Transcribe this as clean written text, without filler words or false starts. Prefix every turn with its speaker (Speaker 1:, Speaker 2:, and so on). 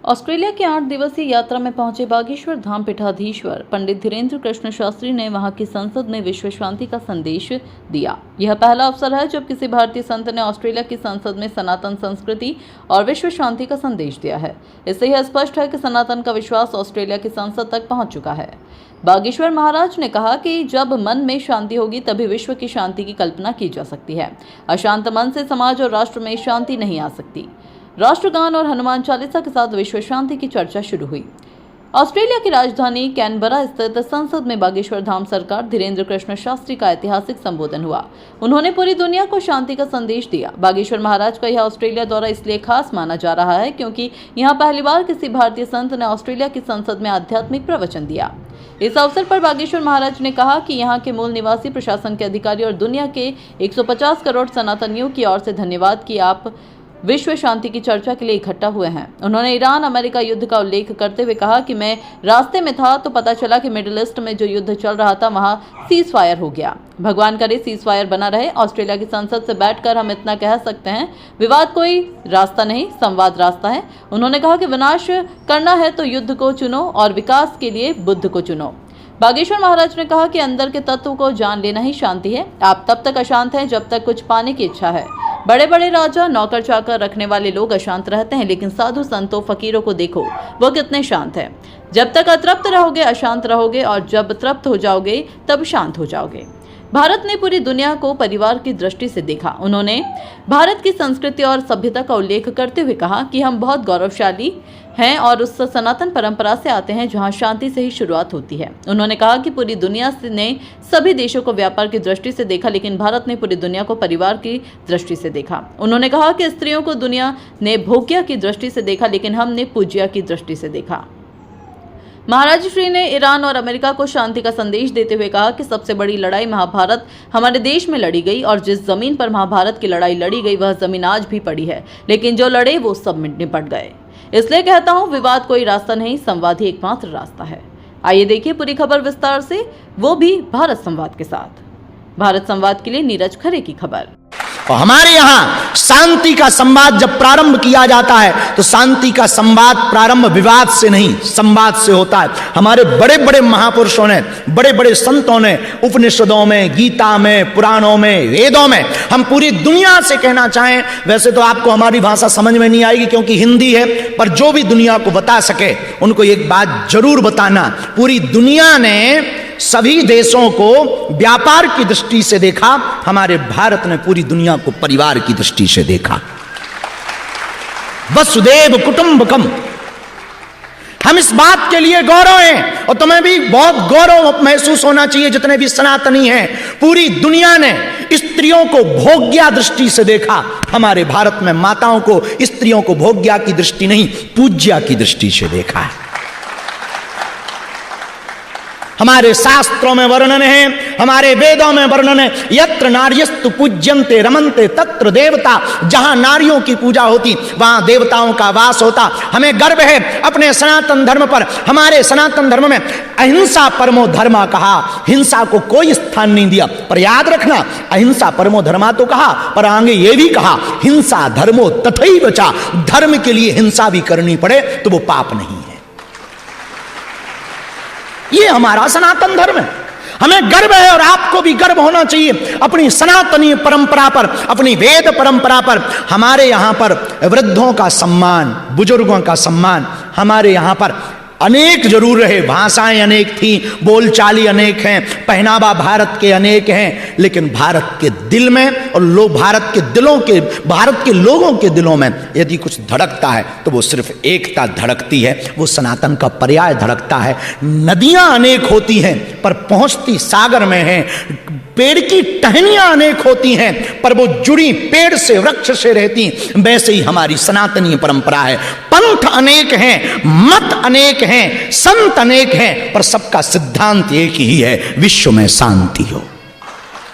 Speaker 1: Australia की 8 दिवसीय यात्रा में पहुंचे बागेश्वर धाम पीठाधीश्वर पंडित धीरेन्द्र कृष्ण शास्त्री ने वहां की संसद में विश्व शांति का संदेश दिया। यह पहला अवसर है जब किसी भारतीय संत ने ऑस्ट्रेलिया की संसद में सनातन संस्कृति और विश्व शांति का संदेश दिया है। इससे यह स्पष्ट है कि सनातन का विश्वास ऑस्ट्रेलिया की संसद तक पहुंच चुका है। बागेश्वर महाराज ने कहा कि जब मन में शांति होगी तभी विश्व की शांति की कल्पना की जा सकती है। अशांत मन से समाज और राष्ट्र में शांति नहीं आ सकती। राष्ट्रगान और हनुमान चालीसा के साथ विश्व शांति की चर्चा शुरू हुई। ऑस्ट्रेलिया की राजधानी कैनबरा स्थित संसद में बागेश्वर धाम सरकार धीरेन्द्र कृष्ण शास्त्री का ऐतिहासिक संबोधन हुआ। उन्होंने पूरी दुनिया को शांति का संदेश दिया। बागेश्वर महाराज का यह ऑस्ट्रेलिया दौरा इसलिए खास माना जा रहा है क्योंकि यहाँ पहली बार किसी भारतीय संत ने ऑस्ट्रेलिया की संसद में आध्यात्मिक प्रवचन दिया। इस अवसर पर बागेश्वर महाराज ने कहा कि यहाँ के मूल निवासी, प्रशासन के अधिकारी और दुनिया के 150 करोड़ सनातनियों की ओर से धन्यवाद कि आप विश्व शांति की चर्चा के लिए इकट्ठा हुए हैं। उन्होंने ईरान अमेरिका युद्ध का उल्लेख करते हुए कहा कि मैं रास्ते में था तो पता चला कि मिडिल ईस्ट में जो युद्ध चल रहा था वहां सीज फायर हो गया। भगवान करे सीज फायर बना रहे। ऑस्ट्रेलिया की संसद से बैठकर हम इतना कह सकते हैं, विवाद कोई रास्ता नहीं, संवाद रास्ता है। उन्होंने कहा कि विनाश करना है तो युद्ध को चुनो और विकास के लिए बुद्ध को चुनो। बागेश्वर महाराज ने कहा कि अंदर के तत्व को जान लेना ही शांति है। आप तब तक अशांत हैं जब तक कुछ पाने की इच्छा है। बड़े बड़े राजा, नौकर चाकर रखने वाले लोग अशांत रहते हैं, लेकिन साधु संतों, फकीरों को देखो वो कितने शांत हैं। जब तक अतृप्त रहोगे अशांत रहोगे और जब तृप्त हो जाओगे तब शांत हो जाओगे। भारत ने पूरी दुनिया को परिवार की दृष्टि से देखा। उन्होंने भारत की संस्कृति और सभ्यता का उल्लेख करते हुए कहा कि हम बहुत गौरवशाली हैं और उस सनातन परंपरा से आते हैं जहां शांति से ही शुरुआत होती है। उन्होंने कहा कि पूरी दुनिया ने सभी देशों को व्यापार की दृष्टि से देखा, लेकिन भारत ने पूरी दुनिया को परिवार की दृष्टि से देखा। उन्होंने कहा कि स्त्रियों को दुनिया ने भोग्या की दृष्टि से देखा, लेकिन हमने पूज्या की दृष्टि से देखा। महाराज श्री ने ईरान और अमेरिका को शांति का संदेश देते हुए कहा कि सबसे बड़ी लड़ाई महाभारत हमारे देश में लड़ी गई और जिस जमीन पर महाभारत की लड़ाई लड़ी गई वह जमीन आज भी पड़ी है, लेकिन जो लड़े वो सब निपट गए। इसलिए कहता हूं, विवाद कोई रास्ता नहीं, संवाद ही एकमात्र रास्ता है। आइए देखिए पूरी खबर विस्तार से, वो भी भारत संवाद के साथ। भारत संवाद के लिए नीरज खरे की खबर।
Speaker 2: और हमारे यहां शांति का संवाद जब प्रारंभ किया जाता है तो शांति का संवाद प्रारंभ विवाद से नहीं, संवाद से होता है। हमारे बड़े बड़े महापुरुषों ने, बड़े बड़े संतों ने उपनिषदों में, गीता में, पुराणों में, वेदों में, हम पूरी दुनिया से कहना चाहें, वैसे तो आपको हमारी भाषा समझ में नहीं आएगी क्योंकि हिंदी है, पर जो भी दुनिया को बता सके उनको एक बात जरूर बताना, पूरी दुनिया ने सभी देशों को व्यापार की दृष्टि से देखा, हमारे भारत ने पूरी दुनिया को परिवार की दृष्टि से देखा। वसुदेव कुटुंबकम, हम इस बात के लिए गौरव हैं और तुम्हें भी बहुत गौरव महसूस होना चाहिए जितने भी सनातनी हैं। पूरी दुनिया ने स्त्रियों को भोग्या दृष्टि से देखा, हमारे भारत में माताओं को, स्त्रियों को भोग्या की दृष्टि नहीं, पूज्या की दृष्टि से देखा है। हमारे शास्त्रों में वर्णन है, हमारे वेदों में वर्णन है, यत्र नार्यस्तु पूज्यन्ते रमन्ते तत्र देवता, जहां नारियों की पूजा होती वहां देवताओं का वास होता। हमें गर्व है अपने सनातन धर्म पर। हमारे सनातन धर्म में अहिंसा परमो धर्मा कहा, हिंसा को कोई स्थान नहीं दिया। पर याद रखना, अहिंसा परमो धर्मा तो कहा, पर आगे ये भी कहा हिंसा धर्मो तथैव च, धर्म के लिए हिंसा भी करनी पड़े तो वो पाप नहीं है। ये हमारा सनातन धर्म है, हमें गर्व है और आपको भी गर्व होना चाहिए अपनी सनातनी परंपरा पर, अपनी वेद परंपरा पर। हमारे यहां पर वृद्धों का सम्मान, बुजुर्गों का सम्मान हमारे यहां पर अनेक जरूर रहे, भाषाएं अनेक थी, बोलचाली अनेक हैं, पहनावा भारत के अनेक हैं, लेकिन भारत के दिल में और भारत के लोगों के दिलों में यदि कुछ धड़कता है तो वो सिर्फ एकता धड़कती है, वो सनातन का पर्याय धड़कता है। नदियां अनेक होती हैं पर पहुंचती सागर में हैं, पेड़ की टहनियां अनेक होती हैं पर वो जुड़ी पेड़ से, वृक्ष से रहती, वैसे ही हमारी सनातनी परंपरा है। पंथ अनेक हैं, मत अनेक हैं, संत अनेक हैं, पर सबका सिद्धांत एक ही है, विश्व में शांति हो।